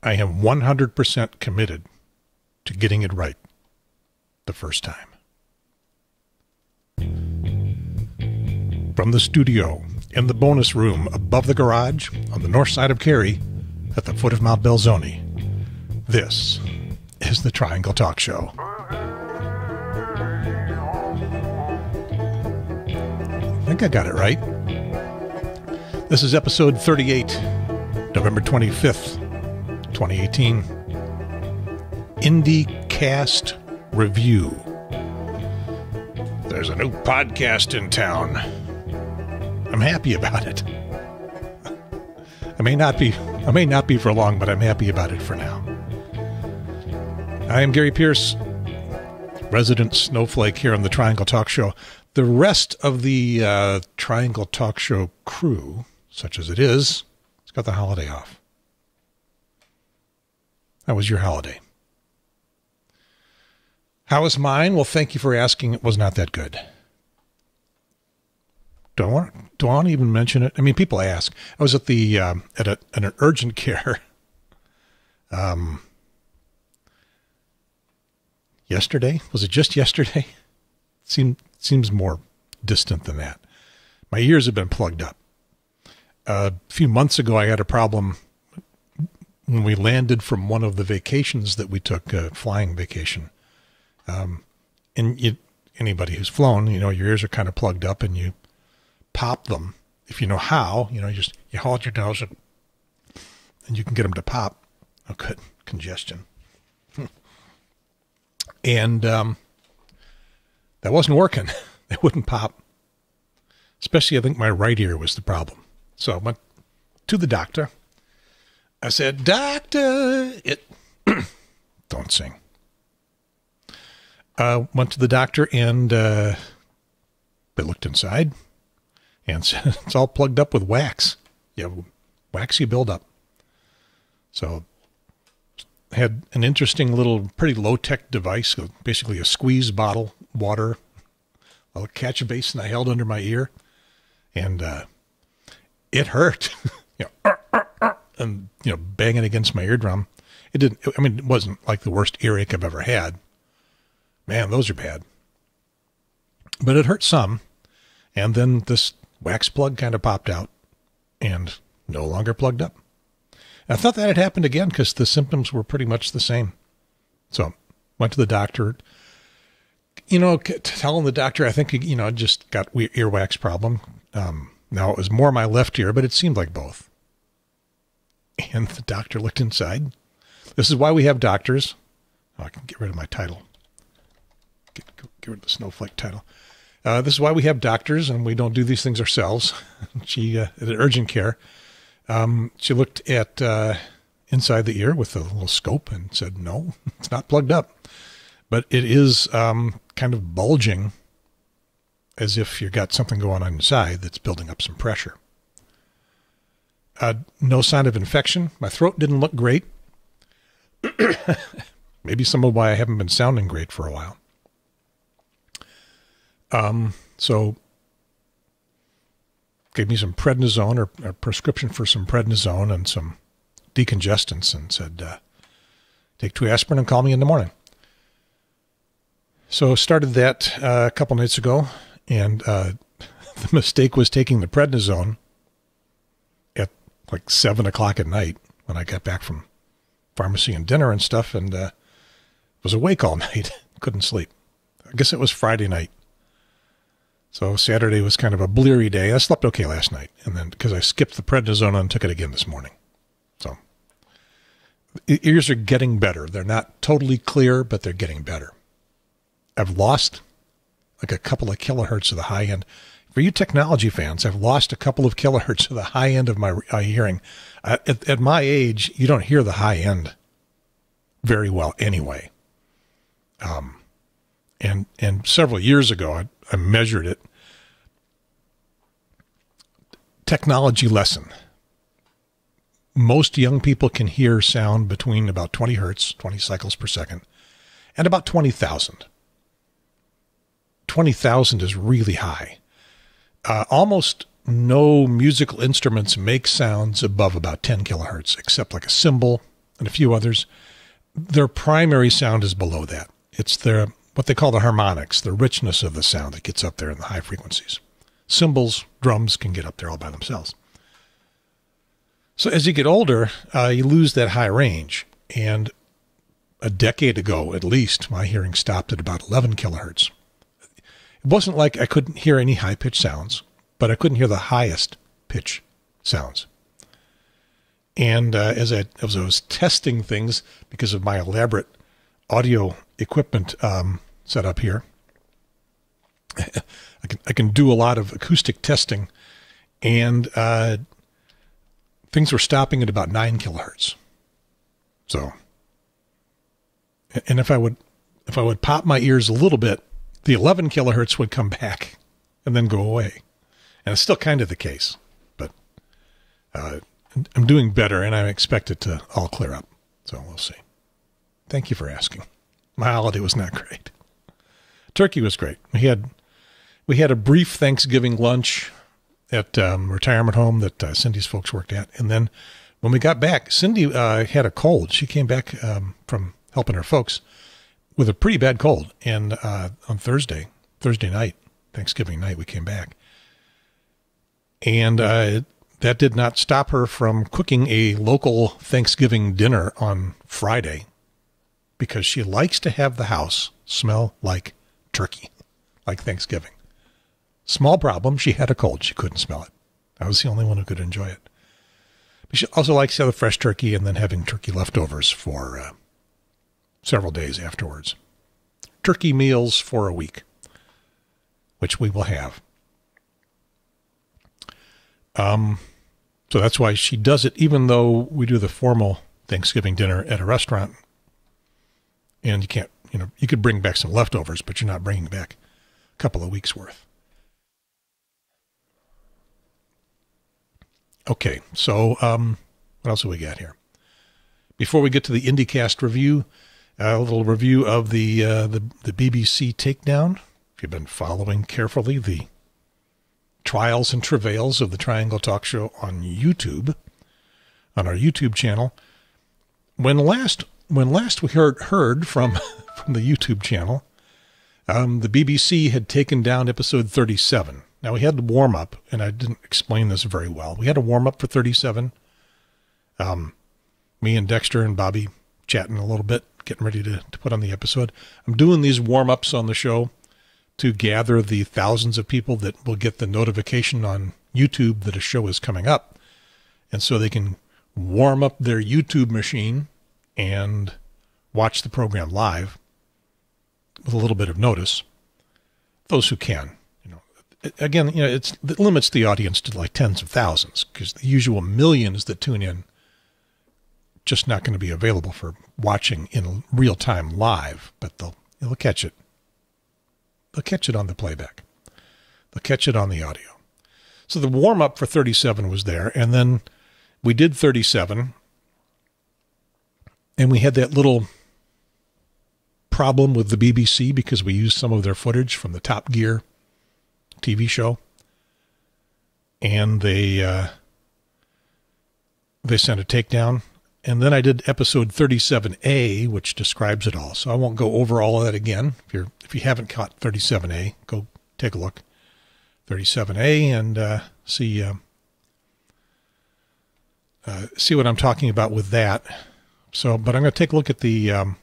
I am 100% committed to getting it right the first time. From the studio in the bonus room above the garage on the north side of Cary at the foot of Mount Belzoni, this is the Triangle Talk Show. I think I got it right. This is episode 38, November 25th, 2018. Indy Cast Review. There's a new podcast in town. I'm happy about it. I may not be for long, but I'm happy about it for now. I am Gary Pierce, resident snowflake here on the Triangle Talk Show. The rest of the Triangle Talk Show crew, such as it is, it's got the holiday off. How was your holiday? How was mine? Well, thank you for asking. It was not that good. Do I want to even mention it? I mean, people ask. I was at the at an urgent care yesterday. Was it just yesterday? Seems more distant than that. My ears have been plugged up. A few months ago, I had a problem when we landed from one of the vacations that we took, a flying vacation. Anybody who's flown, your ears are kind of plugged up, and you pop them. If you know how, you hold your nose and you can get them to pop. Oh, good. Congestion. And that wasn't working. They wouldn't pop. Especially, I think my right ear was the problem. So I went to the doctor. I said, "Doctor, don't sing." Went to the doctor, and they looked inside and said, it's all plugged up with wax. You have waxy buildup. So I had an interesting little, pretty low-tech device, basically a squeeze bottle, water, a little catch basin I held under my ear, and it hurt. And banging against my eardrum. It wasn't like the worst earache I've ever had. Man, those are bad. But it hurt some. And then this wax plug kind of popped out and no longer plugged up. I thought that had happened again because the symptoms were pretty much the same. So went to the doctor, telling the doctor, I think, I just got earwax problem. Now it was more my left ear, but it seemed like both. And the doctor looked inside. This is why we have doctors. Oh, I can get rid of my title. Get rid of the snowflake title. This is why we have doctors, and we don't do these things ourselves. She, at urgent care, she looked at inside the ear with a little scope and said, no, it's not plugged up. But it is kind of bulging as if you've got something going on inside that's building up some pressure. No sign of infection. My throat didn't look great. Maybe some of why I haven't been sounding great for a while. So gave me some prednisone or a prescription for some prednisone and some decongestants and said, take 2 aspirin and call me in the morning. So started that a couple nights ago, and the mistake was taking the prednisone at like 7 o'clock at night when I got back from pharmacy and dinner and stuff, and was awake all night. Couldn't sleep. I guess it was Friday night. So Saturday was kind of a bleary day. I slept okay last night, and then because I skipped the prednisone and took it again this morning. So ears are getting better. They're not totally clear, but they're getting better. I've lost like a couple of kilohertz of the high end. For you technology fans, I've lost a couple of kilohertz of the high end of my hearing. At my age, you don't hear the high end very well anyway. And several years ago, I measured it. Technology lesson. Most young people can hear sound between about 20 hertz, 20 cycles per second, and about 20,000. 20,000 is really high. Almost no musical instruments make sounds above about 10 kilohertz, except like a cymbal and a few others, their primary sound is below that. It's their what they call the harmonics, the richness of the sound that gets up there in the high frequencies. Cymbals, drums can get up there all by themselves. So as you get older, you lose that high range. And a decade ago, at least, my hearing stopped at about 11 kilohertz. It wasn't like I couldn't hear any high-pitched sounds, but I couldn't hear the highest pitch sounds. And as I was testing things, because of my elaborate audio equipment set up here, I can do a lot of acoustic testing, and things were stopping at about 9 kilohertz. So, and if I would pop my ears a little bit, the 11 kilohertz would come back and then go away. And it's still kind of the case, but I'm doing better, and I expect it to all clear up. So we'll see. Thank you for asking. My holiday was not great. Turkey was great. We had a brief Thanksgiving lunch at retirement home that Cindy's folks worked at. And then when we got back, Cindy had a cold. She came back from helping her folks with a pretty bad cold. And on Thursday night, Thanksgiving night, we came back. And that did not stop her from cooking a local Thanksgiving dinner on Friday, because she likes to have the house smell like turkey, like Thanksgiving. Small problem, she had a cold. She couldn't smell it. I was the only one who could enjoy it. But she also likes to have a fresh turkey and then having turkey leftovers for several days afterwards. Turkey meals for a week, which we will have. So that's why she does it, even though we do the formal Thanksgiving dinner at a restaurant. And you can't, you could bring back some leftovers, but you're not bringing back a couple of weeks worth. Okay, so what else have we got here? Before we get to the IndyCast review, a little review of the BBC takedown. If you've been following carefully the trials and travails of the Triangle Talk Show on YouTube, on our YouTube channel. When last we heard from the YouTube channel, the BBC had taken down episode 37. Now, we had to warm up, and I didn't explain this very well. We had to warm up for 37. Me and Dexter and Bobby chatting a little bit, getting ready to put on the episode. I'm doing these warm-ups on the show to gather the thousands of people that will get the notification on YouTube that a show is coming up. And so they can warm up their YouTube machine and watch the program live with a little bit of notice. Those who can. Again, it limits the audience to like tens of thousands, because the usual millions that tune in just not going to be available for watching in real time live, but they'll catch it. They'll catch it on the playback. They'll catch it on the audio. So the warm up for 37 was there, and then we did 37, and we had that little problem with the BBC because we used some of their footage from the Top Gear TV show, and they sent a takedown. And then I did episode 37A, which describes it all. So I won't go over all of that again. If you haven't caught 37A, go take a look. 37A and see what I'm talking about with that. So, but I'm going to take a look at the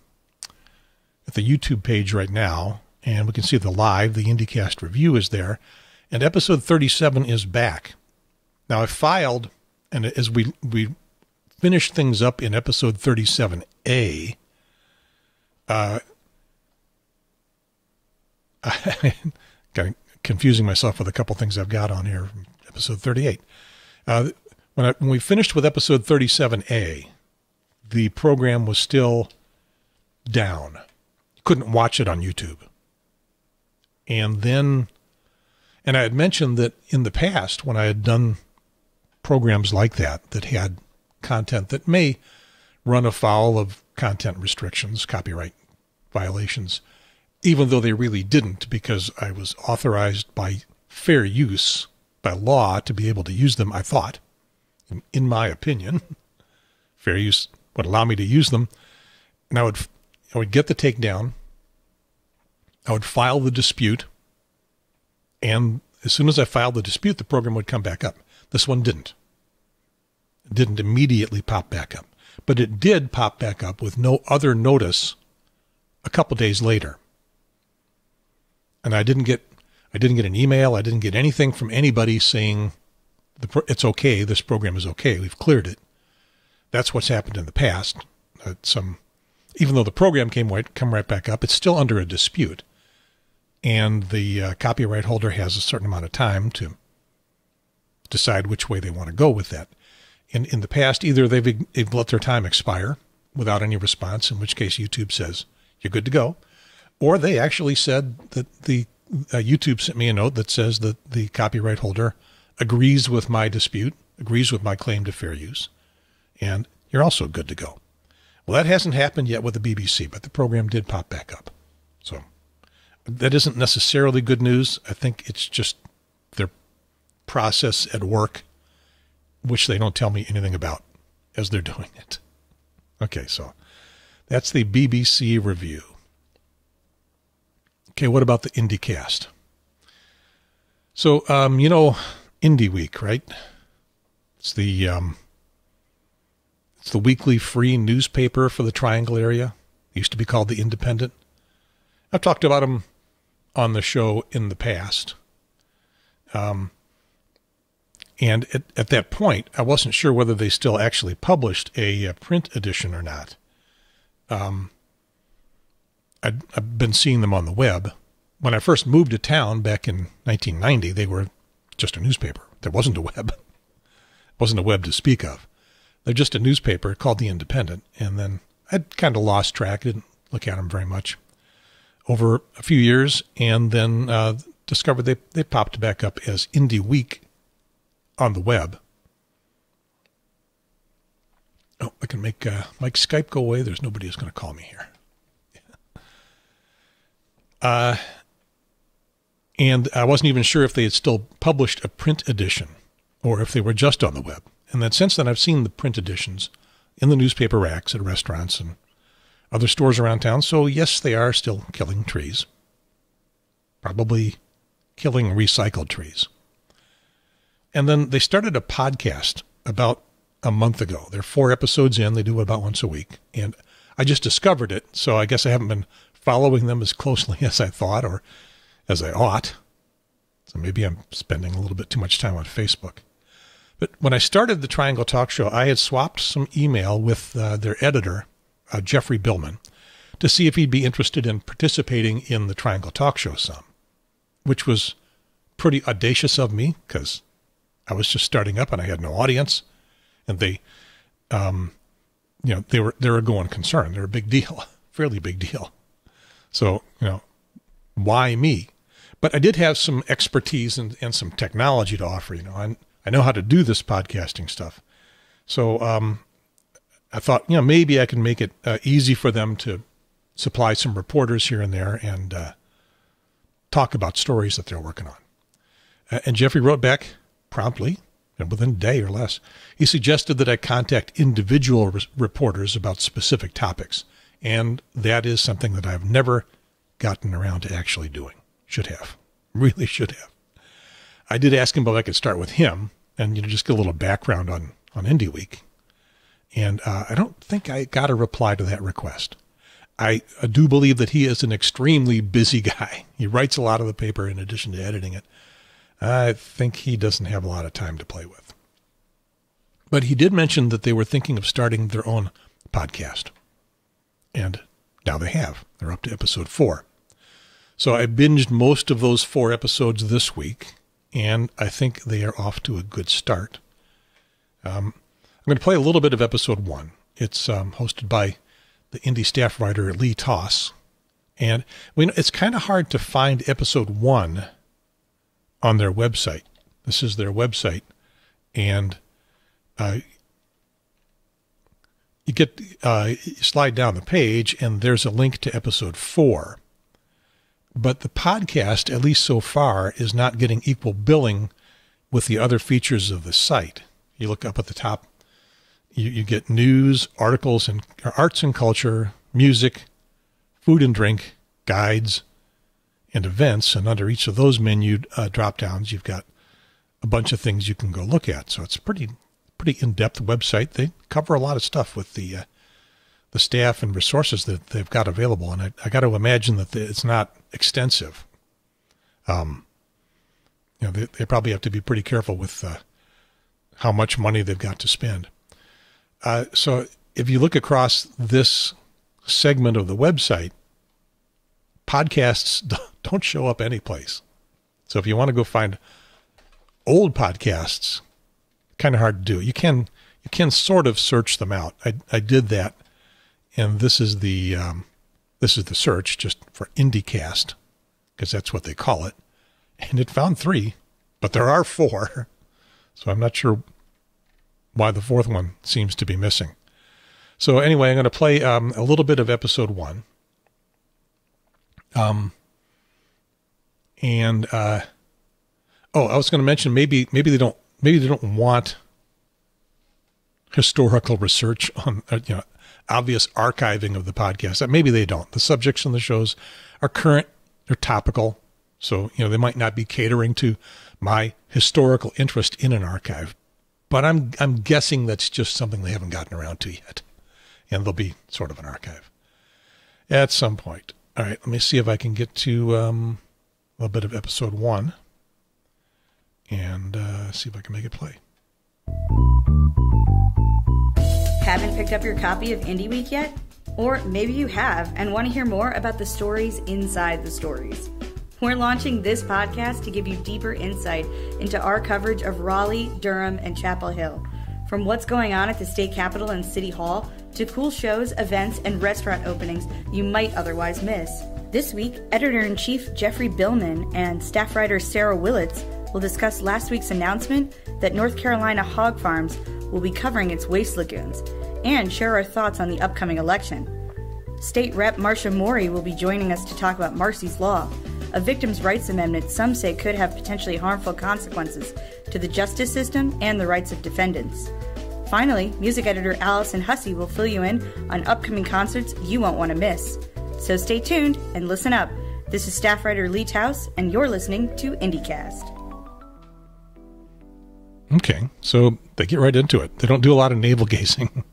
YouTube page right now, and we can see the IndyCast review is there, and episode 37 is back. Now I filed, and as we finished things up in episode 37A, I'm kind of confusing myself with a couple things I've got on here from episode 38. When we finished with episode 37A, the program was still down. You couldn't watch it on YouTube. And I had mentioned that in the past, when I had done programs like that had content that may run afoul of content restrictions, copyright violations, even though they really didn't, because I was authorized by fair use, by law, to be able to use them, I thought, in my opinion. Fair use would allow me to use them. And I would get the takedown. I would file the dispute. And as soon as I filed the dispute, the program would come back up. This one didn't. It didn't immediately pop back up. But it did pop back up with no other notice a couple days later. And I didn't get an email. I didn't get anything from anybody saying it's okay. This program is okay. We've cleared it. That's what's happened in the past. Even though the program come right back up, it's still under a dispute. And the copyright holder has a certain amount of time to decide which way they want to go with that. In the past, either they've let their time expire without any response, in which case YouTube says, you're good to go. Or they actually said that YouTube sent me a note that says that the copyright holder agrees with my dispute, agrees with my claim to fair use, and you're also good to go. Well, that hasn't happened yet with the BBC, but the program did pop back up. So that isn't necessarily good news. I think it's just their process at work, which they don't tell me anything about as they're doing it. Okay, so that's the BBC review. Okay, what about the IndyCast? So, Indy Week, right? It's the weekly free newspaper for the Triangle area. It used to be called the Independent. I've talked about them on the show in the past. And at that point, I wasn't sure whether they still actually published a print edition or not. I've been seeing them on the web. When I first moved to town back in 1990, they were just a newspaper. There wasn't a web. Wasn't a web to speak of. They're just a newspaper called The Independent. And then I'd kind of lost track, didn't look at them very much over a few years, and then discovered they popped back up as Indy Week on the web. Oh, I can make Mike's Skype go away. There's nobody who's going to call me here. And I wasn't even sure if they had still published a print edition or if they were just on the web. And then since then, I've seen the print editions in the newspaper racks at restaurants and other stores around town. So yes, they are still killing trees. Probably killing recycled trees. And then they started a podcast about a month ago. They're 4 episodes in. They do it about once a week. And I just discovered it, so I guess I haven't been following them as closely as I thought or as I ought. So maybe I'm spending a little bit too much time on Facebook. But when I started the Triangle Talk Show, I had swapped some email with their editor, Jeffrey Billman, to see if he'd be interested in participating in the Triangle Talk Show some, which was pretty audacious of me because I was just starting up and I had no audience, and they were a going concern. They're a big deal, fairly big deal. So, why me? But I did have some expertise and some technology to offer. I know how to do this podcasting stuff. So I thought, maybe I can make it easy for them to supply some reporters here and there and talk about stories that they're working on. And Jeffrey wrote back promptly, and within a day or less. He suggested that I contact individual reporters about specific topics. And that is something that I've never gotten around to actually doing. Should have. Really should have. I did ask him if I could start with him and just get a little background on Indy Week. And I don't think I got a reply to that request. I do believe that he is an extremely busy guy. He writes a lot of the paper in addition to editing it. I think he doesn't have a lot of time to play with. But he did mention that they were thinking of starting their own podcast. And now they have. They're up to episode 4. So I binged most of those 4 episodes this week, and I think they are off to a good start. I'm going to play a little bit of episode 1. It's hosted by the Indy staff writer Lee Toss. And it's kind of hard to find episode 1 on their website. This is their website. And you slide down the page, and there's a link to episode 4. But the podcast, at least so far, is not getting equal billing with the other features of the site. You look up at the top, You get news, articles, and arts and culture, music, food and drink, guides, and events. And under each of those menu drop downs, you've got a bunch of things you can go look at. So it's a pretty in-depth website. They cover a lot of stuff with the staff and resources that they've got available. And I got to imagine that it's not extensive. They probably have to be pretty careful with how much money they've got to spend. So if you look across this segment of the website, podcasts don't show up anyplace. So if you want to go find old podcasts, kind of hard to do. You can sort of search them out. I did that, and this is the search just for IndyCast, because that's what they call it, and it found 3, but there are 4, so I'm not sure why the 4th one seems to be missing. So anyway, I'm going to play a little bit of episode 1. I was going to mention maybe they don't want historical research on obvious archiving of the podcast. Maybe they don't. The subjects on the shows are current, they're topical, so they might not be catering to my historical interest in an archive. But I'm guessing that's just something they haven't gotten around to yet, and there'll be sort of an archive at some point. All right, let me see if I can get to a little bit of episode 1 and see if I can make it play. Haven't picked up your copy of Indie Week yet? Or maybe you have and want to hear more about the stories inside the stories. We're launching this podcast to give you deeper insight into our coverage of Raleigh, Durham, and Chapel Hill. From what's going on at the state capitol and city hall, to cool shows, events, and restaurant openings you might otherwise miss. This week, Editor-in-Chief Jeffrey Billman and staff writer Sarah Willits will discuss last week's announcement that North Carolina Hog Farms will be covering its waste lagoons, and share our thoughts on the upcoming election. State Rep Marcia Morey will be joining us to talk about Marcy's Law, a victims' rights amendment some say could have potentially harmful consequences to the justice system and the rights of defendants. Finally, music editor Allison Hussey will fill you in on upcoming concerts you won't want to miss. So stay tuned and listen up. This is staff writer Lee Taus, and you're listening to IndyCast. Okay, so they get right into it. They don't do a lot of navel gazing.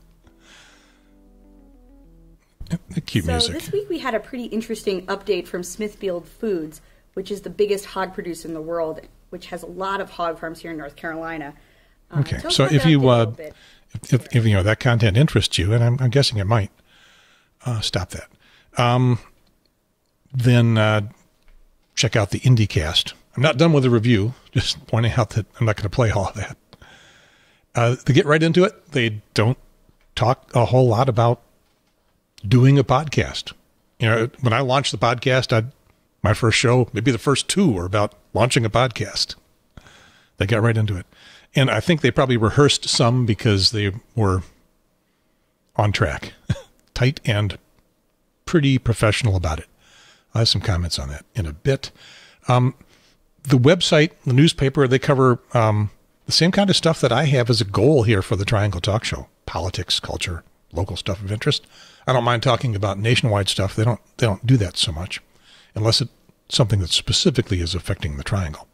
Cute music. So this week we had a pretty interesting update from Smithfield Foods, which is the biggest hog producer in the world, which has a lot of hog farms here in North Carolina. Okay, so if you that content interests you, and I'm guessing it might, stop that. Then check out the IndyCast. I'm not done with the review, just pointing out that I'm not going to play all of that. To get right into it, they don't talk a whole lot about doing a podcast. When I launched the podcast, my first show, maybe the first 2 were about launching a podcast. They got right into it. And I think they probably rehearsed some because they were on track, tight and pretty professional about it. I have some comments on that in a bit. The website, the newspaper, they cover the same kind of stuff that I have as a goal here for the Triangle Talk Show. Politics, culture, local stuff of interest. I don't mind talking about nationwide stuff. They don't do that so much, unless it's something that specifically is affecting the Triangle.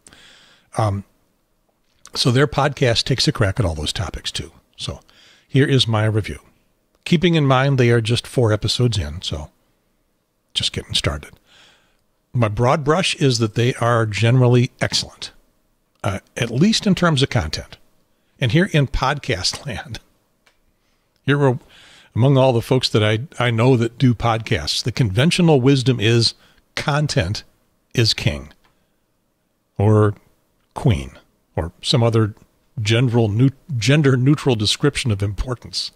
So their podcast takes a crack at all those topics too. So here is my review. Keeping in mind they are just 4 episodes in, so just getting started. My broad brush is that they are generally excellent, at least in terms of content. And here in podcast land, here among all the folks that I know that do podcasts, the conventional wisdom is content is king or queen or some other gender-neutral description of importance.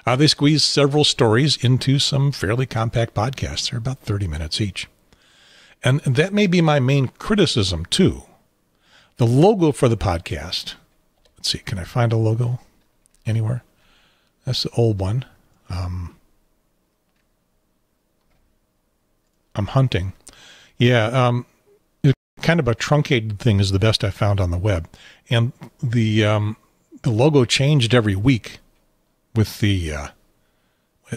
They squeeze several stories into some fairly compact podcasts. They're about 30 minutes each. And that may be my main criticism, too. The logo for the podcast, let's see, can I find a logo anywhere? That's the old one. I'm hunting. Yeah, kind of a truncated thing is the best I found on the web. And the logo changed every week with the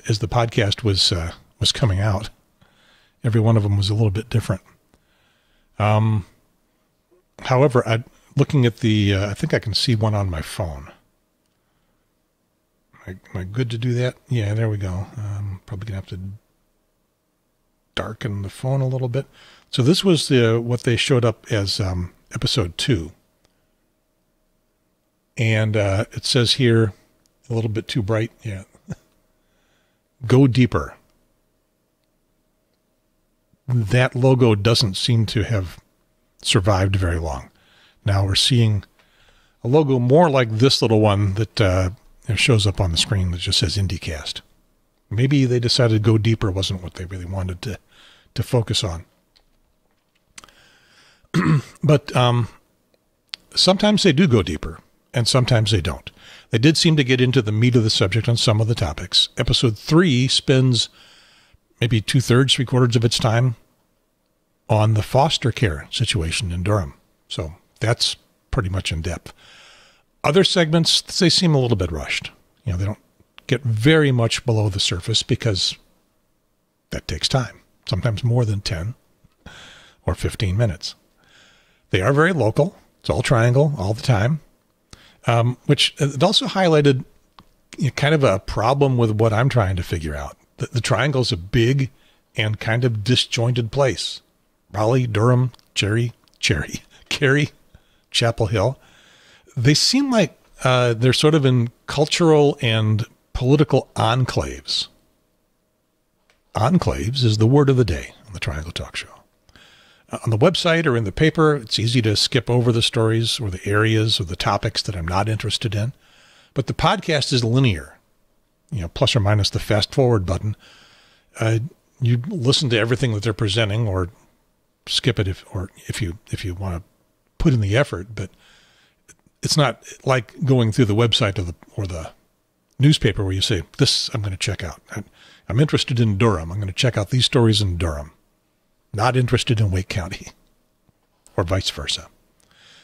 as the podcast was coming out. Every one of them was a little bit different. However, looking at the, I think I can see one on my phone. Am I good to do that? Yeah, there we go. Probably gonna have to darken the phone a little bit. So this was what they showed up as episode 2. And it says here, a little bit too bright. Yeah. Go deeper. That logo doesn't seem to have survived very long. Now we're seeing a logo more like this little one that shows up on the screen that just says IndyCast. Maybe they decided go deeper wasn't what they really wanted to focus on. But sometimes they do go deeper, and sometimes they don't. They did seem to get into the meat of the subject on some of the topics. Episode 3 spends maybe 2/3, 3/4 of its time on the foster care situation in Durham. So that's pretty much in depth. Other segments, they seem a little bit rushed. They don't get very much below the surface because that takes time, sometimes more than 10 or 15 minutes. They are very local. It's all triangle all the time, which it also highlighted kind of a problem with what I'm trying to figure out. The triangle is a big and kind of disjointed place. Raleigh, Durham, Cary, Chapel Hill. They seem like they're sort of in cultural and political enclaves. Enclaves is the word of the day on the Triangle Talk Show. On the website or in the paper, it's easy to skip over the stories or the areas or the topics that I'm not interested in. But the podcast is linear, plus or minus the fast forward button. You listen to everything that they're presenting or skip it if you want to put in the effort. But it's not like going through the website or the newspaper where you say, this I'm going to check out. I'm interested in Durham. I'm going to check out these stories in Durham. Not interested in Wake County, or vice versa.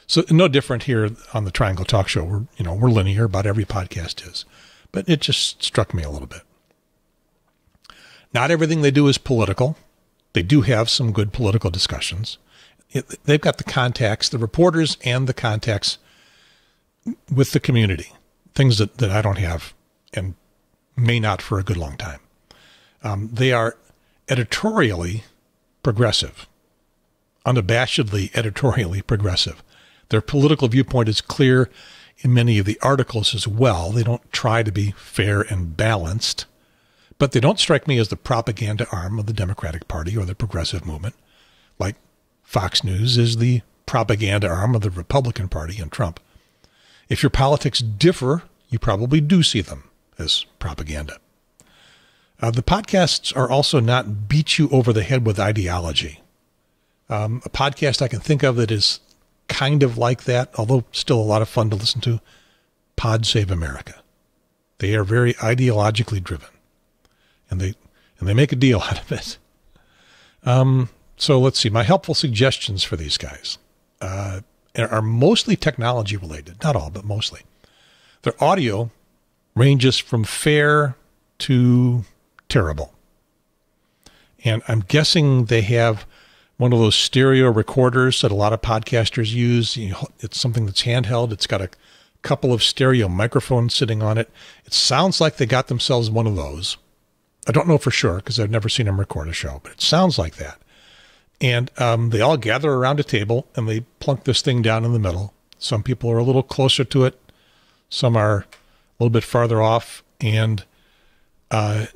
So no different here on the Triangle Talk Show. We're linear, about every podcast is, but it just struck me a little bit. Not everything they do is political. They do have some good political discussions. They've got the contacts, the reporters and the contacts with the community, things that I don't have and may not for a good long time. They are editorially progressive, unabashedly editorially progressive. Their political viewpoint is clear in many of the articles as well. They don't try to be fair and balanced, but they don't strike me as the propaganda arm of the Democratic Party or the progressive movement, like Fox News is the propaganda arm of the Republican Party and Trump. If your politics differ, you probably do see them as propaganda. The podcasts are also not beat you over the head with ideology. A podcast I can think of that is kind of like that, although still a lot of fun to listen to, Pod Save America. They are very ideologically driven, and they make a deal out of it. So let's see. My helpful suggestions for these guys are mostly technology related, not all, but mostly. Their audio ranges from fair to terrible. And I'm guessing they have one of those stereo recorders that a lot of podcasters use. It's something that's handheld. It's got a couple of stereo microphones sitting on it. It sounds like they got themselves one of those. I don't know for sure because I've never seen them record a show, but it sounds like that. And they all gather around a table and they plunk this thing down in the middle. Some people are a little closer to it. Some are a little bit farther off and kind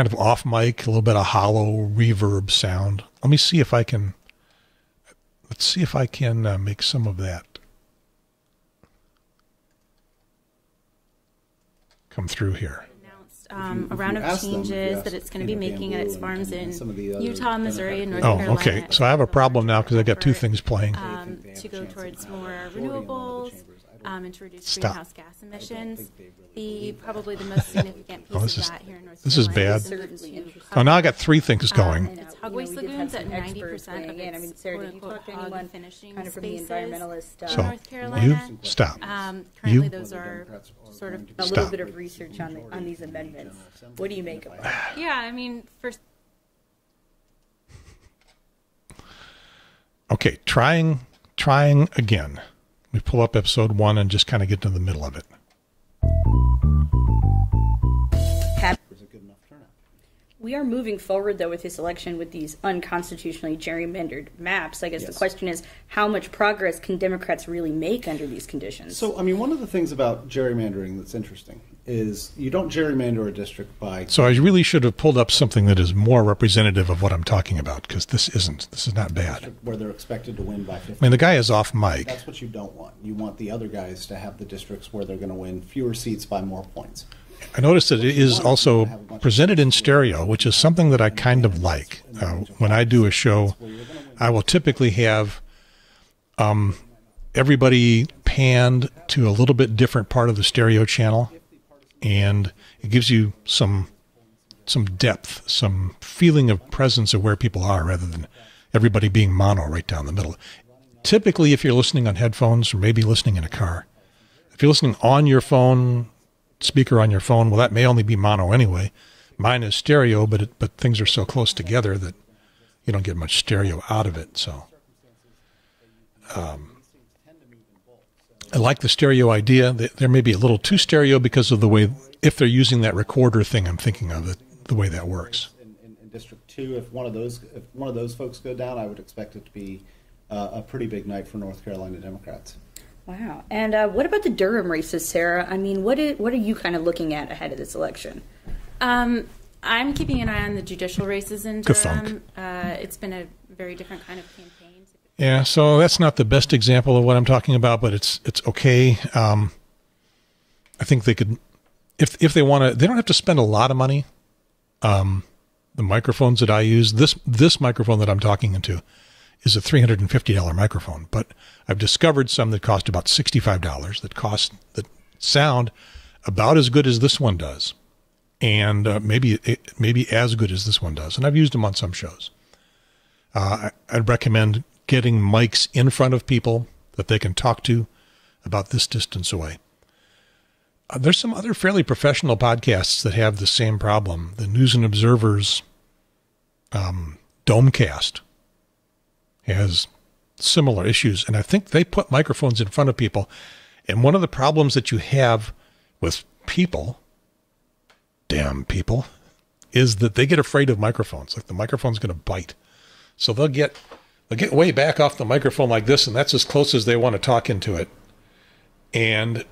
of off mic, a little bit of hollow reverb sound. Let me see if I can, make some of that come through here. a round of changes that it's going to be making at its farms in Utah, Missouri, and North Carolina. Okay. So I have a problem now because I got two things playing. To go towards more renewables and to reduce greenhouse gas emissions. Probably the most significant piece of that here in North Carolina. This is bad. Oh, now I got three things going. It's hog waste lagoons at 90% of its quote-unquote hog finishing spaces in North Carolina. You stop. Currently, those are sort of a little bit of research on these amendments. What do you make of it? Yeah, I mean, first. Okay, trying again. We pull up episode 1 and just kind of get to the middle of it. We are moving forward, though, with this election with these unconstitutionally gerrymandered maps. I guess the question is, how much progress can Democrats really make under these conditions? So, I mean, one of the things about gerrymandering that's interesting is you don't gerrymander a district by... So I really should have pulled up something that is more representative of what I'm talking about, because this is not bad. Where they're expected to win by 50. I mean, the guy is off mic. That's what you don't want. You want the other guys to have the districts where they're going to win fewer seats by more points. I noticed that it is also presented in stereo, which is something that I kind of like. When I do a show, I will typically have everybody panned to a little bit different part of the stereo channel, and it gives you some depth, some feeling of presence of where people are, rather than everybody being mono right down the middle. Typically, if you're listening on headphones or maybe listening in a car, if you're listening on your phone, speaker on your phone, well, that may only be mono anyway. Mine is stereo, but things are so close together that you don't get much stereo out of it. So I like the stereo idea. There may be a little too stereo because of the way, if they're using that recorder thing I'm thinking of, the way that works. In District 2, if one of those folks go down, I would expect it to be a pretty big night for North Carolina Democrats. Wow. And what about the Durham races, Sarah? I mean, what are you kind of looking at ahead of this election? I'm keeping an eye on the judicial races in Durham. It's been a very different kind of campaign. Yeah, so that's not the best example of what I'm talking about, but it's okay. I think they could, if they want to, they don't have to spend a lot of money. The microphones that I use, this microphone that I'm talking into, is a $350 microphone, but I've discovered some that cost about $65 that sound about as good as this one does, and maybe as good as this one does. And I've used them on some shows. I'd recommend getting mics in front of people that they can talk to about this distance away. There's some other fairly professional podcasts that have the same problem. The News and Observer's Domecast has similar issues, and I think they put microphones in front of people. And one of the problems that you have with people, damn people, is that they get afraid of microphones. Like the microphone's going to bite, so they'll get way back off the microphone like this, and that's as close as they want to talk into it. And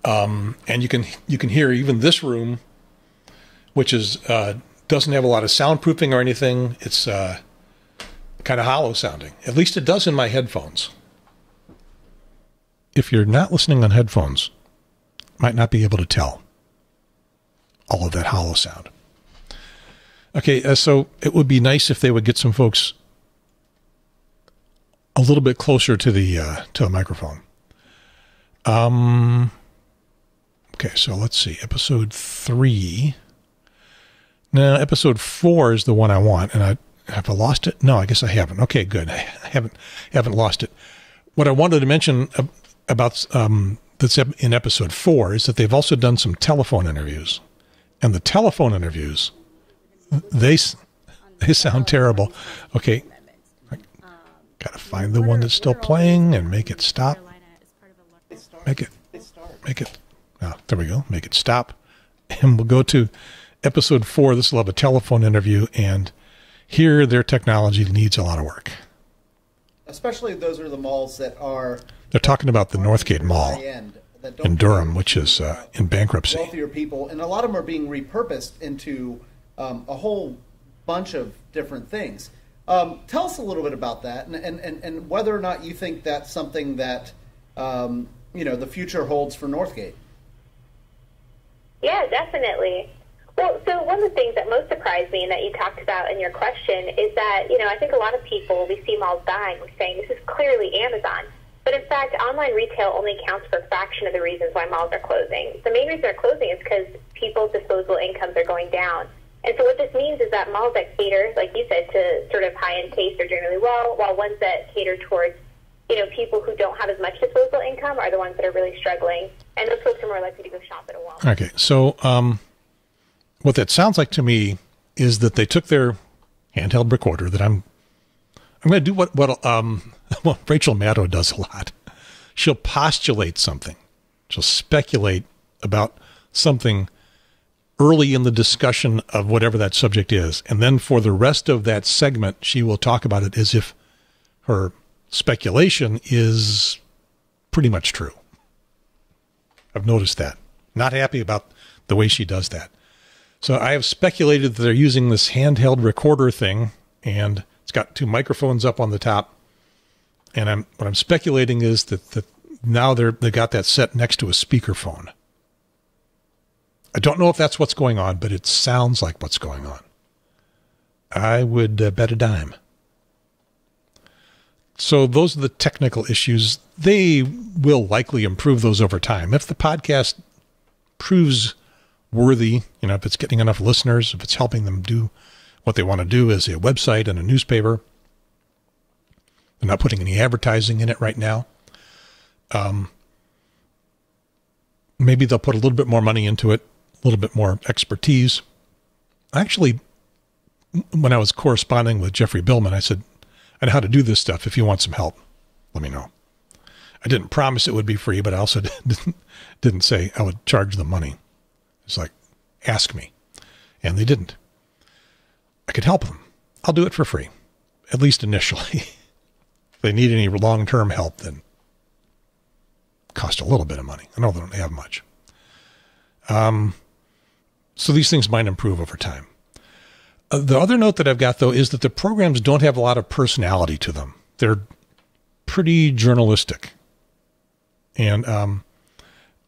you can hear even this room, which is doesn't have a lot of soundproofing or anything. It's kind of hollow sounding. At least it does in my headphones. If you're not listening on headphones, might not be able to tell all of that hollow sound. Okay, so it would be nice if they would get some folks a little bit closer to the microphone. Okay, so let's see. Episode 3. No, episode 4 is the one I want, and have I lost it? No, I guess I haven't. Okay, good. I haven't lost it. What I wanted to mention about that's in episode 4 is that they've also done some telephone interviews, and the telephone interviews they sound terrible. Okay, I gotta find the one that's still playing and make it stop. Make it. Oh, there we go. Make it stop, and we'll go to episode 4. This will have a telephone interview, and here, their technology needs a lot of work. Especially those are the malls that are... They're talking about the Northgate Mall in Durham, which is in bankruptcy. Wealthier people, and a lot of them are being repurposed into a whole bunch of different things. Tell us a little bit about that, and whether or not you think that's something that the future holds for Northgate. Yeah, definitely. Well, so one of the things that most surprised me and that you talked about in your question is that, I think a lot of people, we see malls dying, we're saying this is clearly Amazon. But in fact, online retail only accounts for a fraction of the reasons why malls are closing. The main reason they're closing is because people's disposable incomes are going down. And so what this means is that malls that cater, like you said, to sort of high-end taste are doing really well, while ones that cater towards, people who don't have as much disposable income are the ones that are really struggling. And those folks are more likely to go shop at a Walmart. Okay, so what that sounds like to me is that they took their handheld recorder that I'm going to do what Rachel Maddow does a lot. She'll postulate something. She'll speculate about something early in the discussion of whatever that subject is. And then for the rest of that segment, she will talk about it as if her speculation is pretty much true. I've noticed that. Not happy about the way she does that. So I have speculated that they're using this handheld recorder thing, and it's got two microphones up on the top. And what I'm speculating is that now they got that set next to a speakerphone. I don't know if that's what's going on, but it sounds like what's going on. I would bet a dime. So those are the technical issues. They will likely improve those over time. If the podcast proves worthy, if it's getting enough listeners, if it's helping them do what they want to do as a website and a newspaper. They're not putting any advertising in it right now. Maybe they'll put a little bit more money into it, a little bit more expertise. Actually, when I was corresponding with Jeffrey Billman, I said, I know how to do this stuff. If you want some help, let me know. I didn't promise it would be free, but I also didn't say I would charge them money. It's like, ask me. And they didn't. I could help them. I'll do it for free, at least initially. If they need any long-term help, then cost a little bit of money. I know they don't have much. So these things might improve over time. The other note that I've got, though, is that the programs don't have a lot of personality to them. They're pretty journalistic. And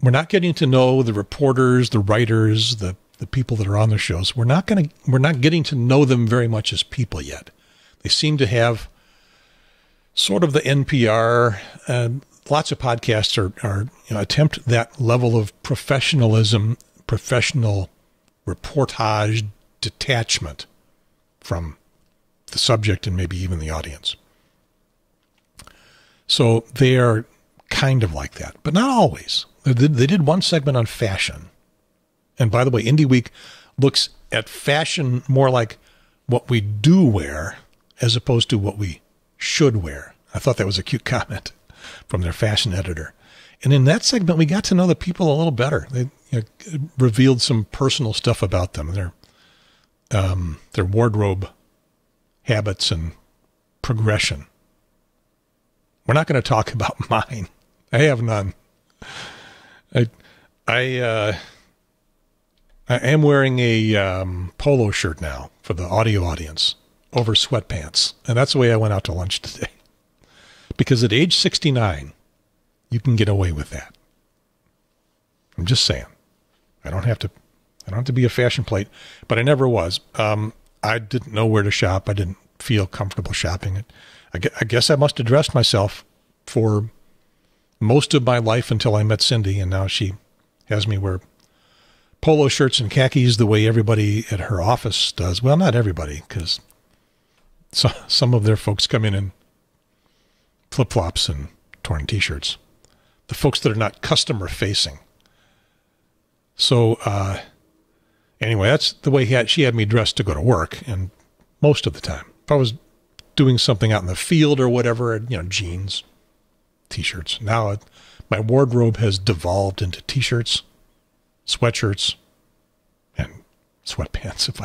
we're not getting to know the reporters, the writers, the people that are on the shows. We're not getting to know them very much as people yet. They seem to have sort of the NPR. Lots of podcasts are attempt that level of professionalism, professional reportage, detachment from the subject and maybe even the audience. So they are kind of like that, but not always. They did one segment on fashion. And by the way, Indy Week looks at fashion more like what we do wear as opposed to what we should wear. I thought that was a cute comment from their fashion editor. And in that segment, we got to know the people a little better. They revealed some personal stuff about them, their wardrobe habits and progression. We're not going to talk about mine. I have none. I am wearing a polo shirt now for the audio audience over sweatpants. And that's the way I went out to lunch today. Because at age 69, you can get away with that. I'm just saying. I don't have to be a fashion plate, but I never was. I didn't know where to shop. I didn't feel comfortable shopping it. I guess I must have dressed myself for most of my life until I met Cindy, and now she has me wear polo shirts and khakis the way everybody at her office does. Well, not everybody, because some of their folks come in flip-flops and torn T-shirts. The folks that are not customer-facing. So, anyway, that's the way she had me dressed to go to work, and most of the time. If I was doing something out in the field or whatever, jeans, T-shirts. Now my wardrobe has devolved into T-shirts, sweatshirts, and sweatpants if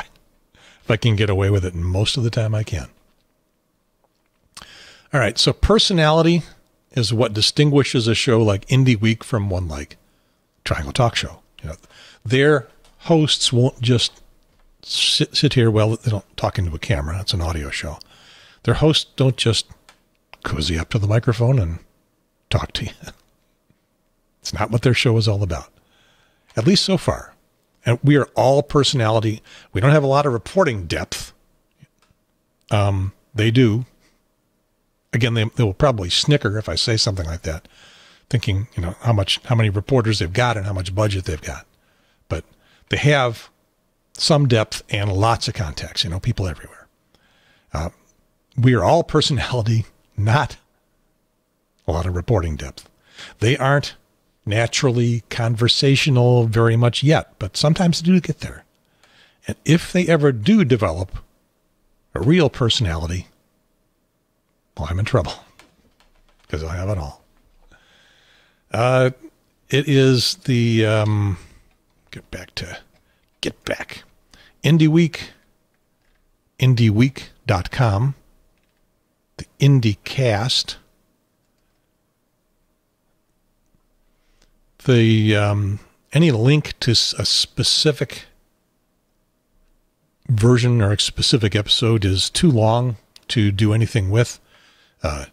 I can get away with it, and most of the time I can. All right, so personality is what distinguishes a show like Indy Week from one like Triangle Talk Show. Their hosts won't just sit here. Well, they don't talk into a camera. It's an audio show. Their hosts don't just cozy up to the microphone and talk to you. It's not what their show is all about, at least so far. And we are all personality. We don't have a lot of reporting depth. They do. Again, they will probably snicker if I say something like that, thinking, how many reporters they've got and how much budget they've got. But they have some depth and lots of contacts, people everywhere. We are all personality, not a lot of reporting depth. They aren't naturally conversational very much yet, but sometimes they do get there. And if they ever do develop a real personality, well, I'm in trouble because I have it all. It is the, get back. Indy Week, indyweek.com, the IndyCast, any link to a specific version or a specific episode is too long to do anything with. For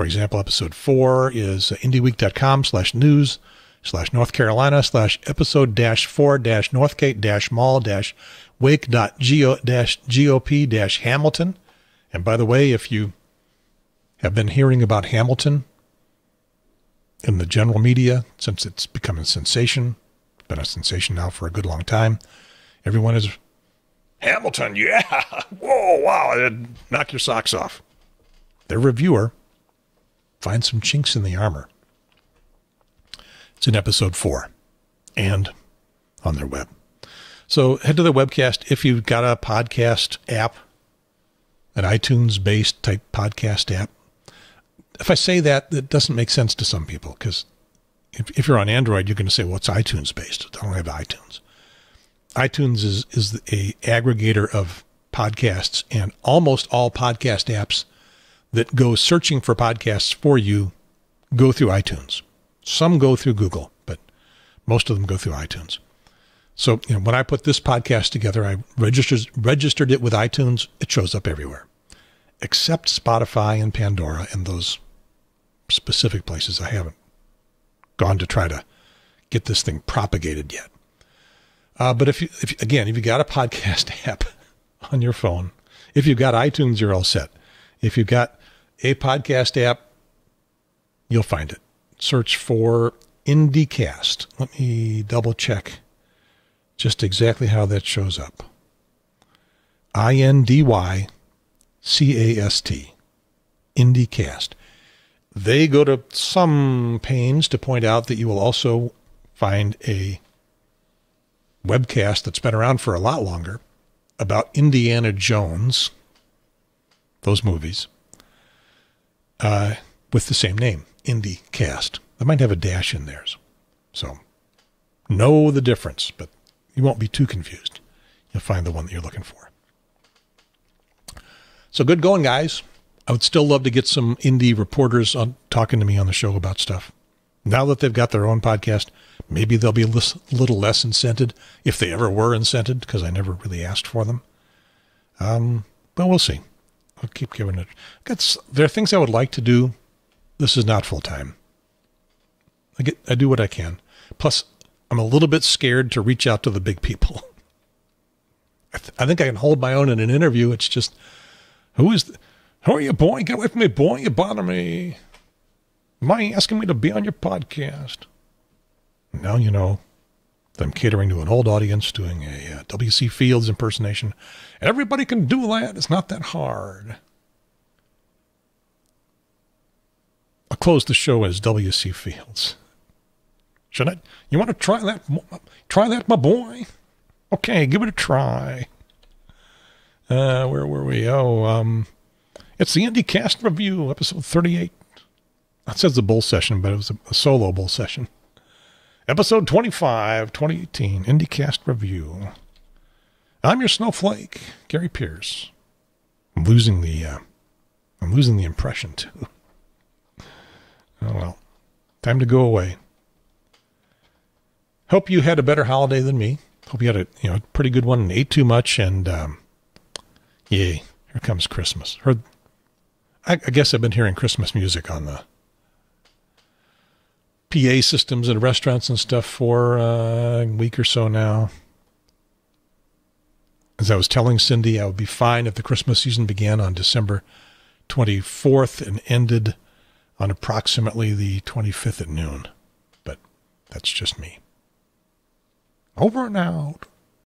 example, episode 4 is indyweek.com/news/North Carolina/episode-4-Northgate-mall-wake.gop-Hamilton. And by the way, if you have been hearing about Hamilton in the general media since it's become a sensation, been a sensation now for a good long time, everyone is, Hamilton, yeah, whoa, wow, it'd knock your socks off. Their reviewer finds some chinks in the armor. It's in episode 4 and on their web. So head to the webcast if you've got a podcast app, an iTunes-based type podcast app. If I say that, that doesn't make sense to some people because if you're on Android, you're going to say, well, it's iTunes-based. I don't have iTunes. iTunes is a aggregator of podcasts, and almost all podcast apps that go searching for podcasts for you go through iTunes. Some go through Google, but most of them go through iTunes. So, when I put this podcast together, I registered it with iTunes. It shows up everywhere, except Spotify and Pandora and those specific places. I haven't gone to try to get this thing propagated yet. But if you got a podcast app on your phone, if you've got iTunes, you're all set. If you've got a podcast app, you'll find it. Search for IndyCast. Let me double check just exactly how that shows up. IndyCast. IndyCast. They go to some pains to point out that you will also find a webcast that's been around for a lot longer about Indiana Jones, those movies, with the same name, IndyCast. They might have a dash in theirs. So know the difference, but you won't be too confused. You'll find the one that you're looking for. So good going, guys. I would still love to get some Indy reporters on talking to me on the show about stuff. Now that they've got their own podcast, maybe they'll be a little less incented, if they ever were incented, because I never really asked for them. But we'll see. I'll keep giving it. There are things I would like to do. This is not full time. I do what I can. Plus, I'm a little bit scared to reach out to the big people. I think I can hold my own in an interview. It's just, who are you, boy? Get away from me, boy. You bother me. Am I asking me to be on your podcast? Now you know that I'm catering to an old audience, doing a W.C. Fields impersonation. Everybody can do that. It's not that hard. I'll close the show as W.C. Fields. Should I? You want to try that? Try that, my boy? Okay, give it a try. Where were we? It's the IndyCast Review, episode 38. It says the bull session, but it was a solo bull session. Episode 25, 2018, IndyCast Review. I'm your snowflake, Gary Pierce. I'm losing the impression too. Oh well, time to go away. Hope you had a better holiday than me. Hope you had a pretty good one and ate too much. And yay, here comes Christmas. I guess I've been hearing Christmas music on the PA systems and restaurants and stuff for a week or so now. as I was telling Cindy, I would be fine if the Christmas season began on December 24th and ended on approximately the 25th at noon. But that's just me. Over and out.